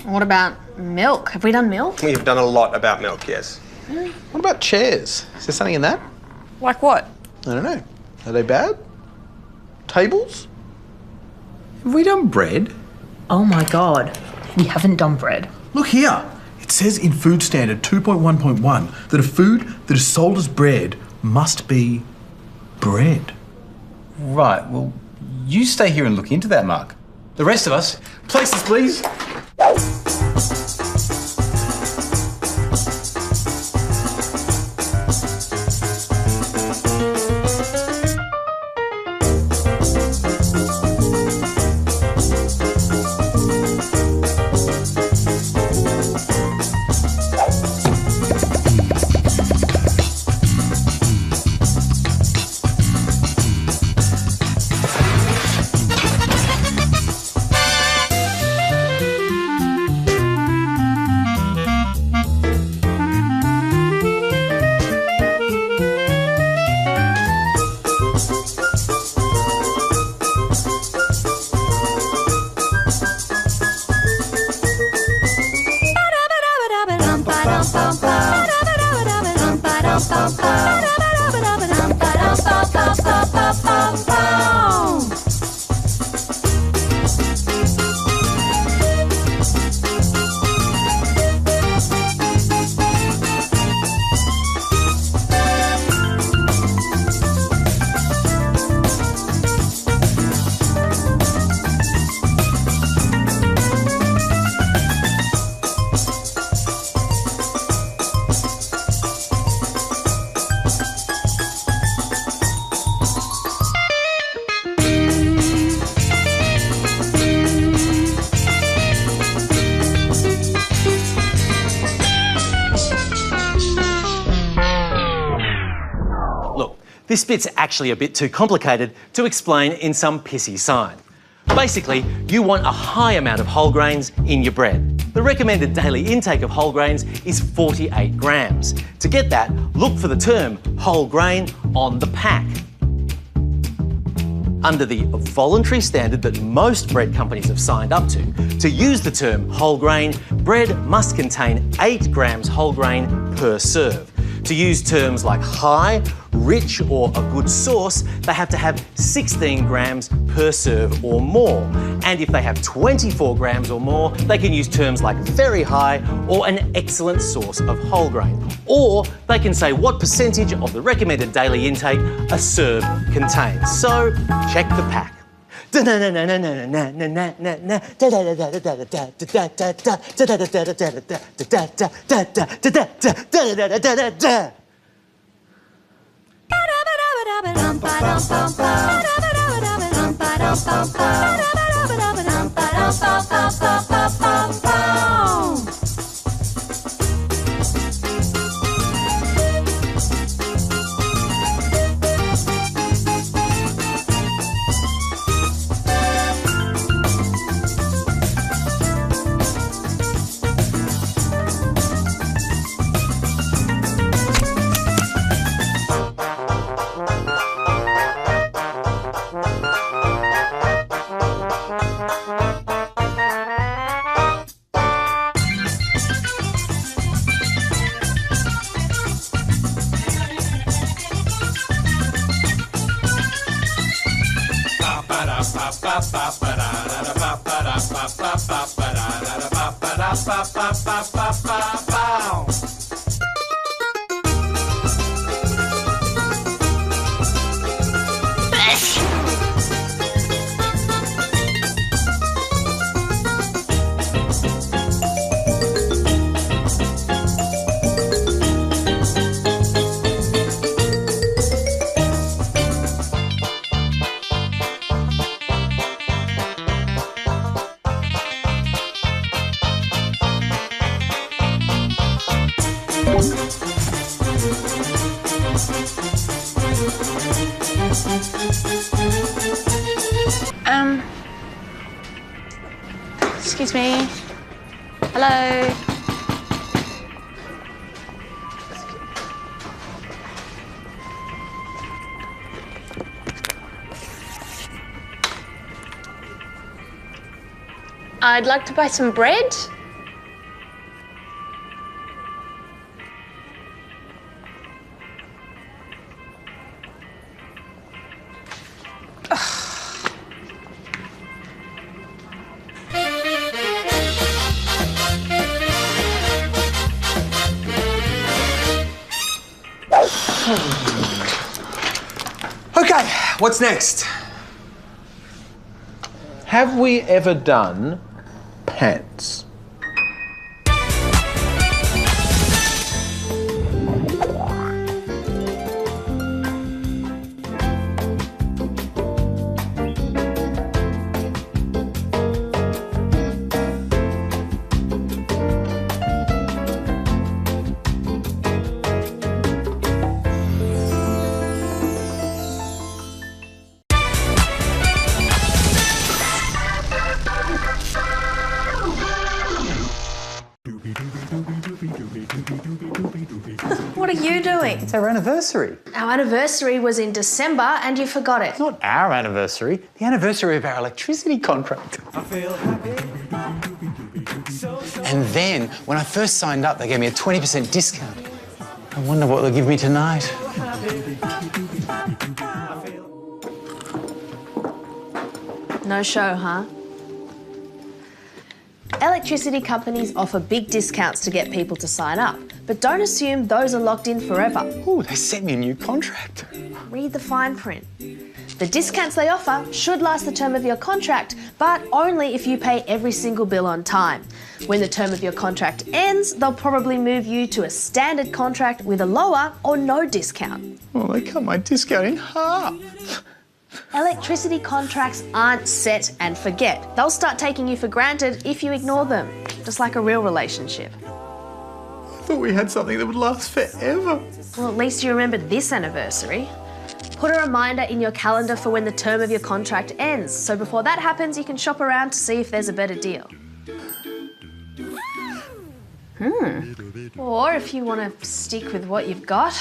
What about milk? Have we done milk? We've done a lot about milk, yes. What about chairs? Is there something in that? Like what? I don't know. Are they bad? Tables? Have we done bread? Oh my God, we haven't done bread. Look here. It says in Food Standard 2.1.1 that a food that is sold as bread must be bread. Right, well, you stay here and look into that, Mark. The rest of us, places please. This bit's actually a bit too complicated to explain in some pissy sign. Basically, you want a high amount of whole grains in your bread. The recommended daily intake of whole grains is 48 grams. To get that, look for the term whole grain on the pack. Under the voluntary standard that most bread companies have signed up to use the term whole grain, bread must contain 8 grams whole grain per serve. To use terms like high, rich or a good sauce, they have to have 16 grams per serve or more. And if they have 24 grams or more, they can use terms like very high or an excellent source of whole grain. Or they can say what percentage of the recommended daily intake a serve contains. So check the pack. Excuse me. Hello. I'd like to buy some bread. What's next? Have we ever done pants? What are you doing? It's our anniversary. Our anniversary was in December and you forgot it. Not our anniversary, the anniversary of our electricity contract. And then, when I first signed up, they gave me a 20% discount. I wonder what they'll give me tonight. No show, huh? Electricity companies offer big discounts to get people to sign up, but don't assume those are locked in forever. Ooh, they sent me a new contract. Read the fine print. The discounts they offer should last the term of your contract, but only if you pay every single bill on time. When the term of your contract ends, they'll probably move you to a standard contract with a lower or no discount. Well, they cut my discount in half. Electricity contracts aren't set and forget. They'll start taking you for granted if you ignore them, just like a real relationship. I thought we had something that would last forever. Well, at least you remember this anniversary. Put a reminder in your calendar for when the term of your contract ends, so before that happens, you can shop around to see if there's a better deal. Or if you want to stick with what you've got,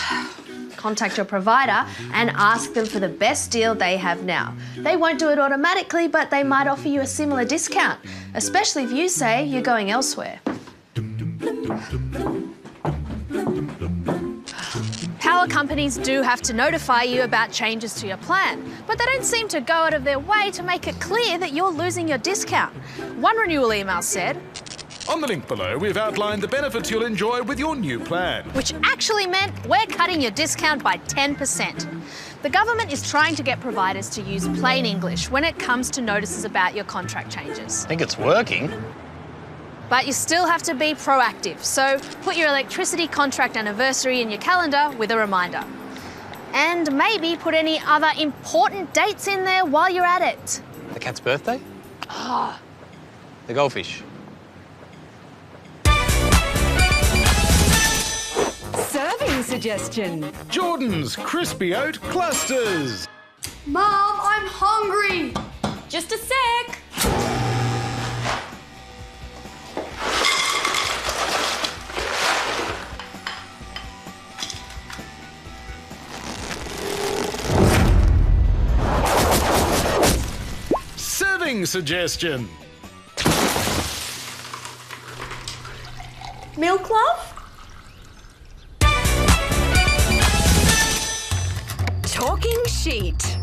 contact your provider and ask them for the best deal they have now. They won't do it automatically, but they might offer you a similar discount, especially if you say you're going elsewhere. Power companies do have to notify you about changes to your plan, but they don't seem to go out of their way to make it clear that you're losing your discount. One renewal email said, "On the link below, we've outlined the benefits you'll enjoy with your new plan." which actually meant we're cutting your discount by 10%. The government is trying to get providers to use plain English when it comes to notices about your contract changes. I think it's working. But you still have to be proactive, so put your electricity contract anniversary in your calendar with a reminder. And maybe put any other important dates in there while you're at it. The cat's birthday? The goldfish. Serving suggestion. Jordan's Crispy Oat Clusters. Mom, I'm hungry. Just a sec. Serving suggestion. Milk, love? Talking sheet.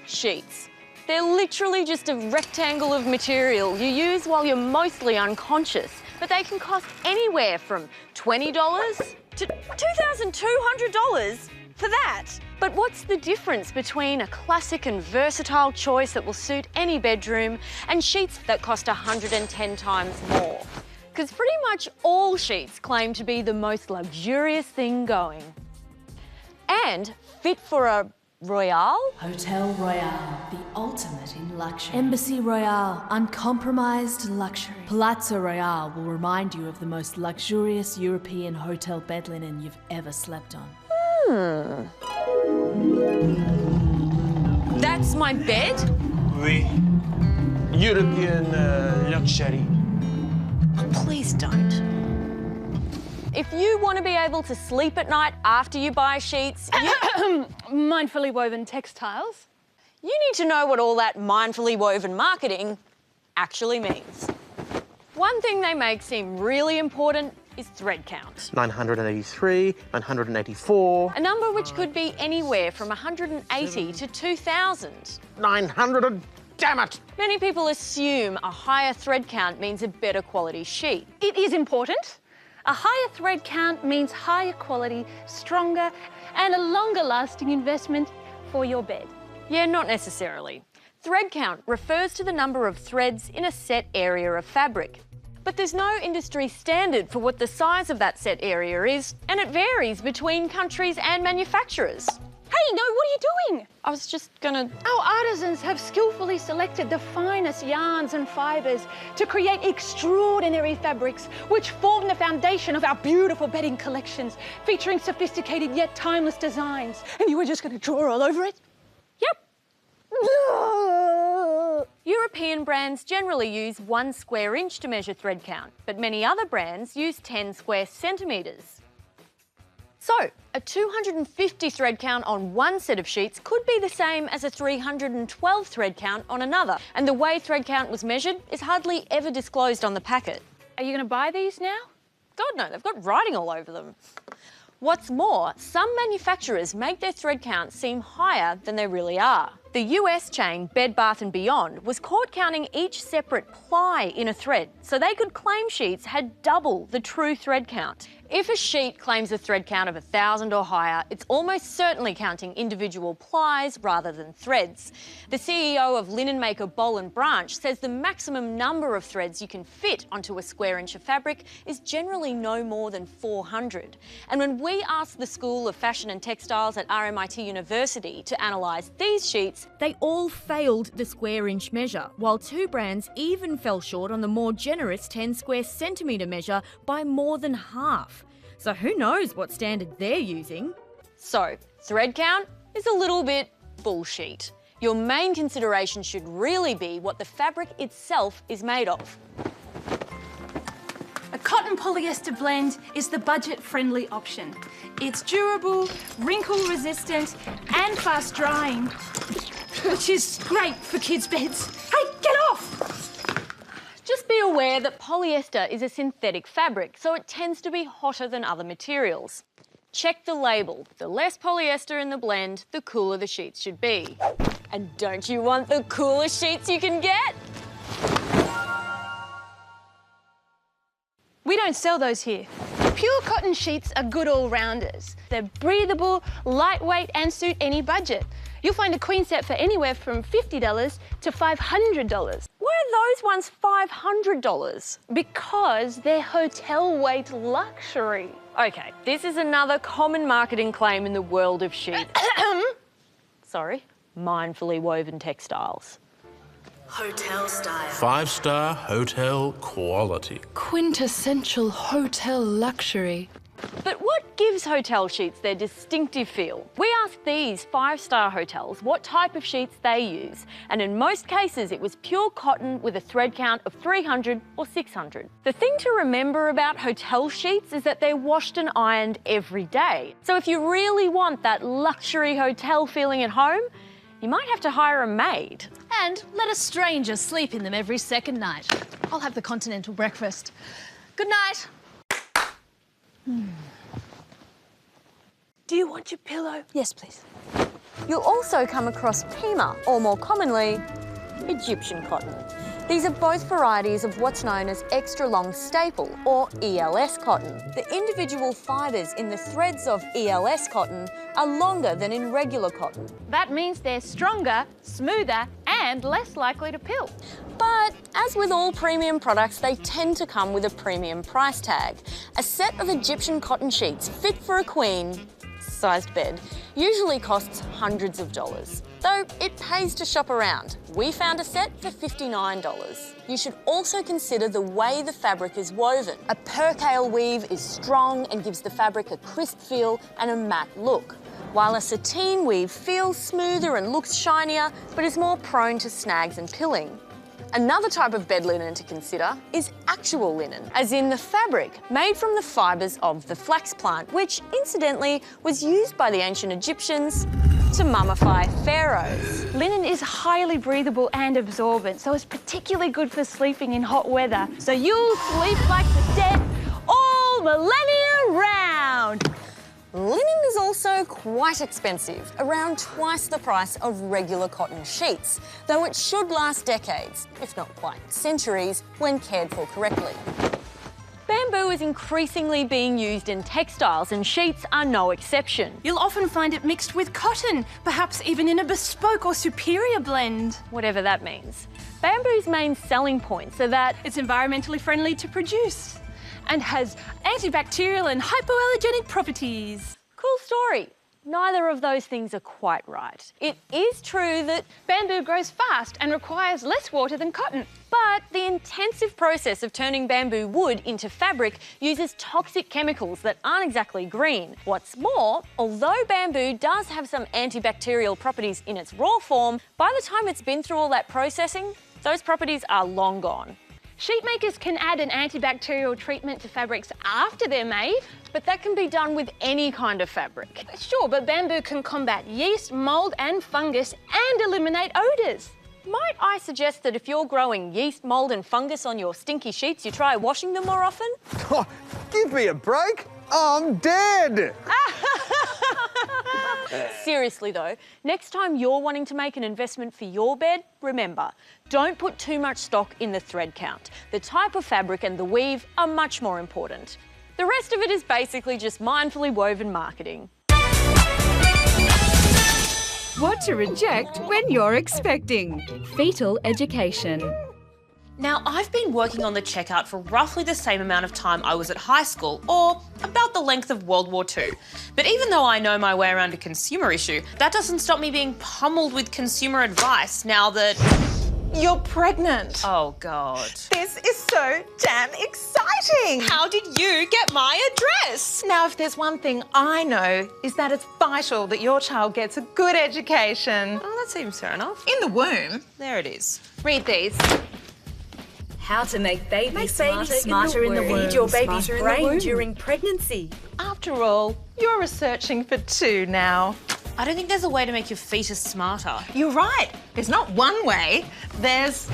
Sheets. They're literally just a rectangle of material you use while you're mostly unconscious, but they can cost anywhere from $20 to $2,200 for that. But what's the difference between a classic and versatile choice that will suit any bedroom and sheets that cost 110 times more? Because pretty much all sheets claim to be the most luxurious thing going. And fit for a Royale? Hotel Royale, the ultimate in luxury. Embassy Royale, uncompromised luxury. Palazzo Royale will remind you of the most luxurious European hotel bed linen you've ever slept on. That's my bed? Oui. European luxury. Please don't. If you want to be able to sleep at night after you buy sheets, mindfully woven textiles. You need to know what all that mindfully woven marketing actually means. One thing they make seem really important is thread count. 983, 984. A number which could be anywhere from 180 to 2,000. 900, damn it! Many people assume a higher thread count means a better quality sheet. It is important. A higher thread count means higher quality, stronger, and a longer lasting investment for your bed. Yeah, not necessarily. Thread count refers to the number of threads in a set area of fabric. But there's no industry standard for what the size of that set area is, and it varies between countries and manufacturers. Hey, no, what are you doing? I was just gonna... Our artisans have skillfully selected the finest yarns and fibres to create extraordinary fabrics which form the foundation of our beautiful bedding collections, featuring sophisticated yet timeless designs. And you were just going to draw all over it? Yep. European brands generally use 1 square inch to measure thread count, but many other brands use 10 square centimetres. So, a 250 thread count on one set of sheets could be the same as a 312 thread count on another, and the way thread count was measured is hardly ever disclosed on the packet. Are you going to buy these now? God no, they've got writing all over them. What's more, some manufacturers make their thread counts seem higher than they really are. The US chain Bed Bath & Beyond was caught counting each separate ply in a thread, so they could claim sheets had double the true thread count. If a sheet claims a thread count of 1,000 or higher, it's almost certainly counting individual plies rather than threads. The CEO of linen maker Boll & Branch says the maximum number of threads you can fit onto a square inch of fabric is generally no more than 400. And when we asked the School of Fashion and Textiles at RMIT University to analyse these sheets, they all failed the square inch measure, while 2 brands even fell short on the more generous 10 square centimetre measure by more than half. So who knows what standard they're using? So, thread count is a little bit bullshit. Your main consideration should really be what the fabric itself is made of. A cotton polyester blend is the budget-friendly option. It's durable, wrinkle-resistant, and fast-drying, which is great for kids' beds. Hey, get off! Just be aware that polyester is a synthetic fabric, so it tends to be hotter than other materials. Check the label. The less polyester in the blend, the cooler the sheets should be. And don't you want the coolest sheets you can get? We don't sell those here. Pure cotton sheets are good all-rounders. They're breathable, lightweight, and suit any budget. You'll find a queen set for anywhere from $50 to $500. Why are those ones $500? Because they're hotel-weight luxury. Okay, this is another common marketing claim in the world of sheets. Sorry, mindfully woven textiles. Hotel style. 5-star hotel quality. Quintessential hotel luxury. But what gives hotel sheets their distinctive feel? We asked these 5-star hotels what type of sheets they use, and in most cases it was pure cotton with a thread count of 300 or 600. The thing to remember about hotel sheets is that they're washed and ironed every day. So if you really want that luxury hotel feeling at home, you might have to hire a maid. And let a stranger sleep in them every second night. I'll have the continental breakfast. Good night. Do you want your pillow? Yes, please. You'll also come across Pima, or more commonly, Egyptian cotton. These are both varieties of what's known as extra long staple, or ELS cotton. The individual fibres in the threads of ELS cotton are longer than in regular cotton. That means they're stronger, smoother, and less likely to pill. But as with all premium products, they tend to come with a premium price tag. A set of Egyptian cotton sheets fit for a queen-sized bed usually costs hundreds of dollars. Though it pays to shop around. We found a set for $59. You should also consider the way the fabric is woven. A percale weave is strong and gives the fabric a crisp feel and a matte look, while a sateen weave feels smoother and looks shinier, but is more prone to snags and pilling. Another type of bed linen to consider is actual linen, as in the fabric made from the fibres of the flax plant, which incidentally was used by the ancient Egyptians to mummify pharaohs. Linen is highly breathable and absorbent, so it's particularly good for sleeping in hot weather. So you'll sleep like the dead all millennia round. Linen is also quite expensive, around twice the price of regular cotton sheets, though it should last decades, if not quite centuries, when cared for correctly. Bamboo is increasingly being used in textiles, and sheets are no exception. You'll often find it mixed with cotton, perhaps even in a bespoke or superior blend. Whatever that means. Bamboo's main selling points are that it's environmentally friendly to produce and has antibacterial and hypoallergenic properties. Cool story. Neither of those things are quite right. It is true that bamboo grows fast and requires less water than cotton. But the intensive process of turning bamboo wood into fabric uses toxic chemicals that aren't exactly green. What's more, although bamboo does have some antibacterial properties in its raw form, by the time it's been through all that processing, those properties are long gone. Sheet makers can add an antibacterial treatment to fabrics after they're made. But that can be done with any kind of fabric. Sure, but bamboo can combat yeast, mould and fungus and eliminate odours. Might I suggest that if you're growing yeast, mould and fungus on your stinky sheets, you try washing them more often? Oh, give me a break. I'm dead. Seriously though, next time you're wanting to make an investment for your bed, remember, don't put too much stock in the thread count. The type of fabric and the weave are much more important. The rest of it is basically just mindfully woven marketing. What to reject when you're expecting. Fetal education. Now, I've been working on the checkout for roughly the same amount of time I was at high school, or about the length of World War II. But even though I know my way around a consumer issue, that doesn't stop me being pummeled with consumer advice now that... You're pregnant. Oh, God. This is so damn exciting. How did you get my address? Now, if there's one thing I know, is that it's vital that your child gets a good education. Oh, that seems fair enough. In the womb. There it is. Read these. How to make babies smarter in the womb. Feed your baby's brain during pregnancy. After all, you're researching for 2 now. I don't think there's a way to make your fetus smarter. You're right. There's not one way. There's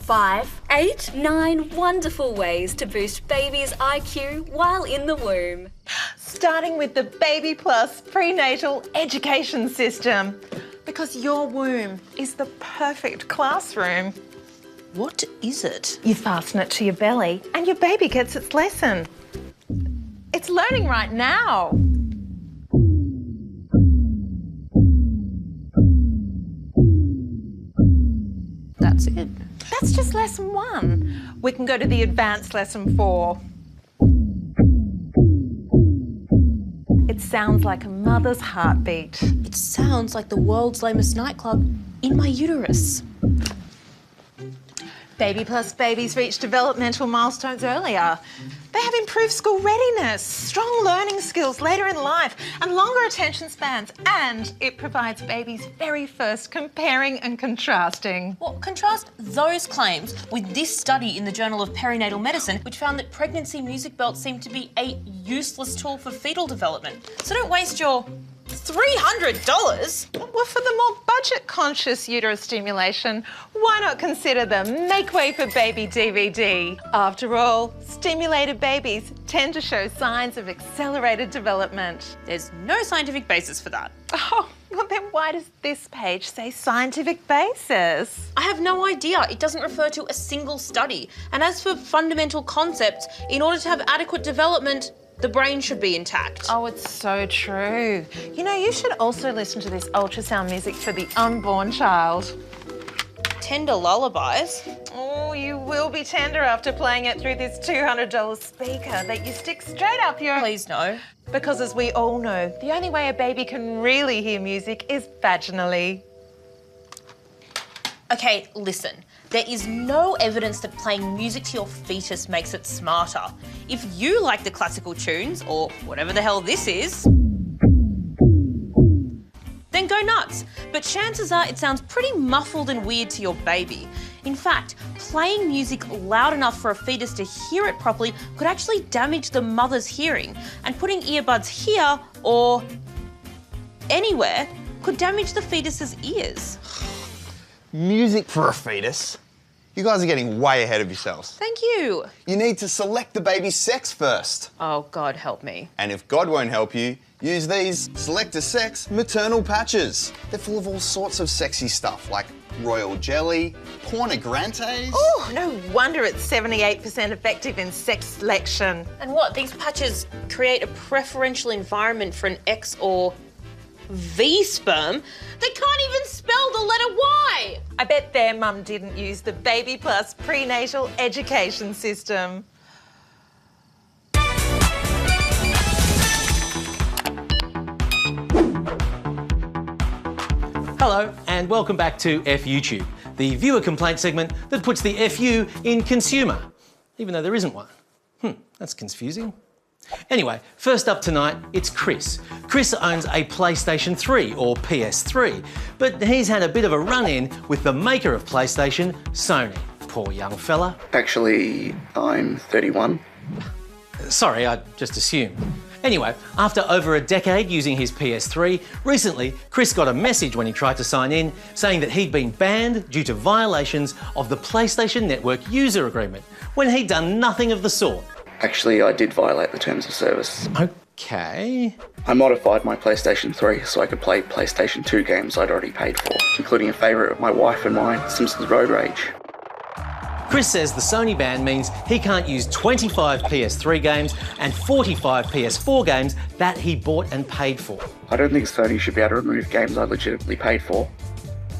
5, 8, 9 wonderful ways to boost baby's IQ while in the womb. Starting with the Baby Plus prenatal education system. Because your womb is the perfect classroom. What is it? You fasten it to your belly and your baby gets its lesson. It's learning right now. That's it. That's just lesson 1. We can go to the advanced lesson 4. It sounds like a mother's heartbeat. It sounds like the world's lamest nightclub in my uterus. Baby Plus babies reach developmental milestones earlier. They have improved school readiness, strong learning skills later in life, and longer attention spans. And it provides babies' very first comparing and contrasting. Well, contrast those claims with this study in the Journal of Perinatal Medicine, which found that pregnancy music belts seem to be a useless tool for fetal development. So don't waste your $300. Well, for the more budget-conscious uterus stimulation, why not consider the Make Way for Baby DVD? After all, stimulated babies tend to show signs of accelerated development. There's no scientific basis for that. Oh, well then why does this page say scientific basis? I have no idea. It doesn't refer to a single study. And as for fundamental concepts, in order to have adequate development, the brain should be intact. Oh, it's so true. You know, you should also listen to this ultrasound music for the unborn child. Tender lullabies. Oh, you will be tender after playing it through this $200 speaker that you stick straight up your... Please no. Because as we all know, the only way a baby can really hear music is vaginally. Okay, listen. There is no evidence that playing music to your fetus makes it smarter. If you like the classical tunes, or whatever the hell this is, then go nuts. But chances are it sounds pretty muffled and weird to your baby. In fact, playing music loud enough for a fetus to hear it properly could actually damage the mother's hearing. And putting earbuds here, or anywhere, could damage the fetus's ears. Music for a fetus? You guys are getting way ahead of yourselves. Thank you. You need to select the baby's sex first. Oh, God help me. And if God won't help you, use these Select a Sex maternal patches. They're full of all sorts of sexy stuff like royal jelly, Porna Grantes. Oh, no wonder it's 78% effective in sex selection. And what, these patches create a preferential environment for an X or V sperm? They can't even spell the letter Y! I bet their mum didn't use the Baby Plus prenatal education system. Hello, and welcome back to FUtube, the viewer complaint segment that puts the FU in consumer, even though there isn't one. That's confusing. Anyway, first up tonight, it's Chris. Chris owns a PlayStation 3, or PS3, but he's had a bit of a run-in with the maker of PlayStation, Sony. Poor young fella. Actually, I'm 31. Sorry, I just assumed. Anyway, after over a decade using his PS3, recently Chris got a message when he tried to sign in saying that he'd been banned due to violations of the PlayStation Network user agreement, when he'd done nothing of the sort. Actually, I did violate the terms of service. Okay. I modified my PlayStation 3 so I could play PlayStation 2 games I'd already paid for, including a favourite of my wife and mine, Simpsons Road Rage. Chris says the Sony ban means he can't use 25 PS3 games and 45 PS4 games that he bought and paid for. I don't think Sony should be able to remove games I legitimately paid for.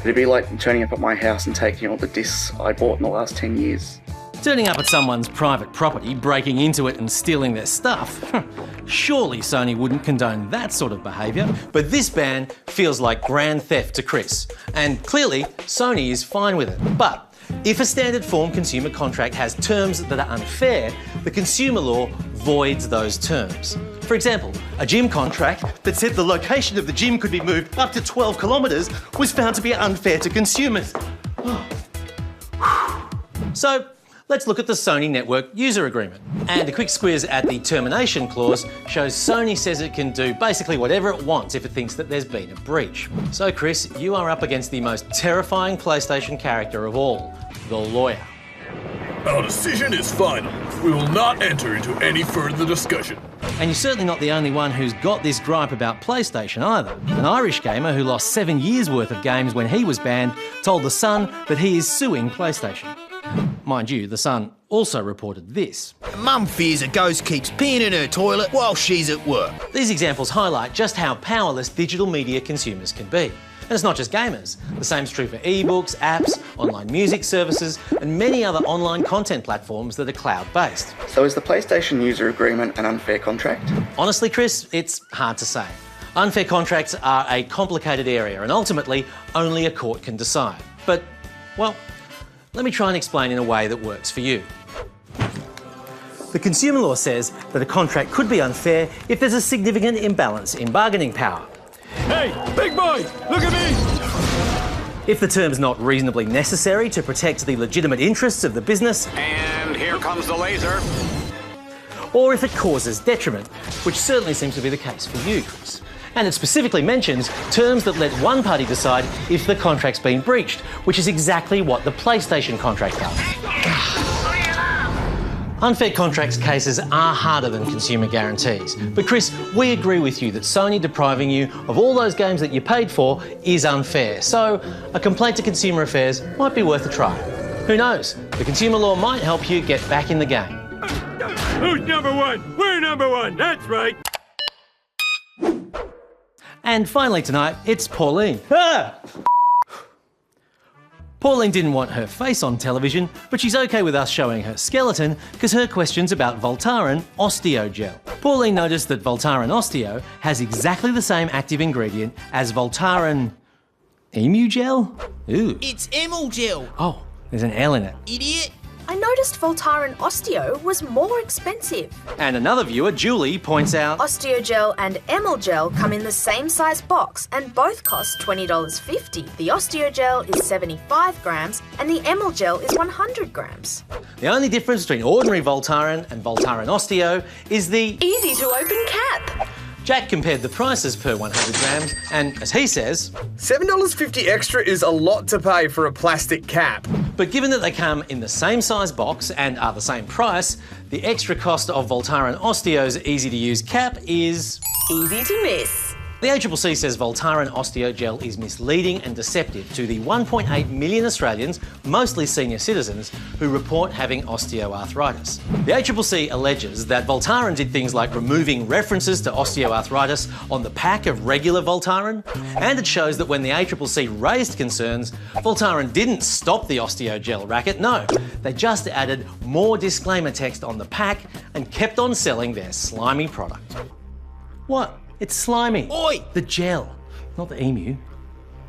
It'd be like turning up at my house and taking all the discs I bought in the last 10 years. Turning up at someone's private property, breaking into it and stealing their stuff. Surely Sony wouldn't condone that sort of behaviour, but this ban feels like grand theft to Chris. And clearly, Sony is fine with it. But if a standard form consumer contract has terms that are unfair, the consumer law voids those terms. For example, a gym contract that said the location of the gym could be moved up to 12 kilometres was found to be unfair to consumers. So, let's look at the Sony Network user agreement. And a quick squiz at the termination clause shows Sony says it can do basically whatever it wants if it thinks that there's been a breach. So Chris, you are up against the most terrifying PlayStation character of all, the lawyer. Our decision is final. We will not enter into any further discussion. And you're certainly not the only one who's got this gripe about PlayStation either. An Irish gamer who lost 7 years' worth of games when he was banned told The Sun that he is suing PlayStation. Mind you, The Sun also reported this. Mum fears a ghost keeps peeing in her toilet while she's at work. These examples highlight just how powerless digital media consumers can be. And it's not just gamers. The same's true for ebooks, apps, online music services, and many other online content platforms that are cloud-based. So is the PlayStation user agreement an unfair contract? Honestly, Chris, it's hard to say. Unfair contracts are a complicated area, and ultimately, only a court can decide. But, well, let me try and explain in a way that works for you. The consumer law says that a contract could be unfair if there's a significant imbalance in bargaining power. Hey, big boy, look at me! If the term's not reasonably necessary to protect the legitimate interests of the business. And here comes the laser. Or if it causes detriment, which certainly seems to be the case for you, Chris. And it specifically mentions terms that let one party decide if the contract's been breached, which is exactly what the PlayStation contract does. Unfair contracts cases are harder than consumer guarantees. But Chris, we agree with you that Sony depriving you of all those games that you paid for is unfair. So a complaint to Consumer Affairs might be worth a try. Who knows? The consumer law might help you get back in the game. Who's number one? We're number one, that's right. And finally tonight, it's Pauline. Pauline didn't want her face on television, but she's okay with us showing her skeleton because her question's about Voltaren Osteogel. Pauline noticed that Voltaren Osteo has exactly the same active ingredient as Voltaren Emu Gel? Ooh. It's Emulgel. Oh, there's an L in it. Idiot. I noticed Voltaren Osteo was more expensive. And another viewer, Julie, points out Osteogel and Emulgel come in the same size box and both cost $20.50. The Osteogel is 75 grams and the Emulgel is 100 grams. the only difference between ordinary Voltaren and Voltaren Osteo is the easy to open cap. Jack compared the prices per 100 grams, and as he says, $7.50 extra is a lot to pay for a plastic cap. But given that they come in the same size box and are the same price, the extra cost of Voltaren Osteo's easy-to-use cap is easy to miss. The ACCC says Voltaren Osteogel is misleading and deceptive to the 1.8 million Australians, mostly senior citizens, who report having osteoarthritis. The ACCC alleges that Voltaren did things like removing references to osteoarthritis on the pack of regular Voltaren, and it shows that when the ACCC raised concerns, Voltaren didn't stop the Osteogel racket, no. They just added more disclaimer text on the pack and kept on selling their slimy product. What? It's slimy. Oi! The gel, not the emu.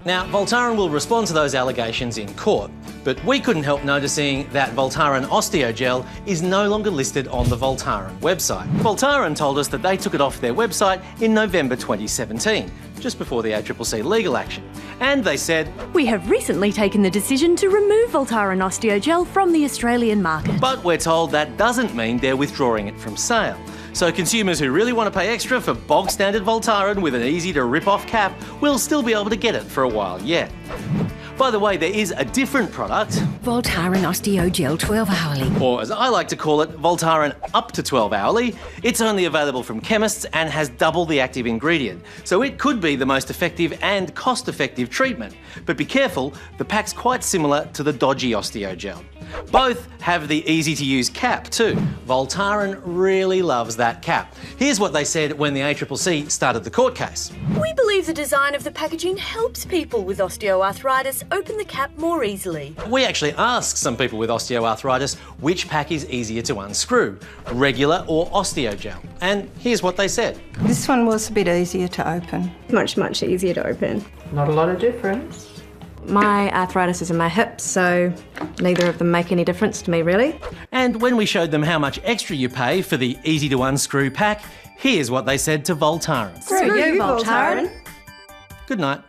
Now, Voltaren will respond to those allegations in court, but we couldn't help noticing that Voltaren Osteogel is no longer listed on the Voltaren website. Voltaren told us that they took it off their website in November 2017, just before the ACCC legal action. And they said, "We have recently taken the decision to remove Voltaren Osteogel from the Australian market." But we're told that doesn't mean they're withdrawing it from sale. So consumers who really want to pay extra for bog standard Voltaren with an easy to rip off cap will still be able to get it for a while yet. By the way, there is a different product, Voltaren Osteogel 12 hourly. or as I like to call it, Voltaren up to 12 hourly. It's only available from chemists and has double the active ingredient, so it could be the most effective and cost-effective treatment. But be careful, the pack's quite similar to the dodgy Osteogel. Both have the easy-to-use cap too. Voltaren really loves that cap. Here's what they said when the ACCC started the court case. We believe the design of the packaging helps people with osteoarthritis open the cap more easily. We actually asked some people with osteoarthritis which pack is easier to unscrew, regular or Osteogel. And here's what they said. This one was a bit easier to open. Much easier to open. Not a lot of difference. My arthritis is in my hips, so neither of them make any difference to me, really. And when we showed them how much extra you pay for the easy to unscrew pack, here's what they said to Voltaren. Screw you, Voltaren. Good night.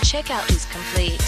Checkout is complete.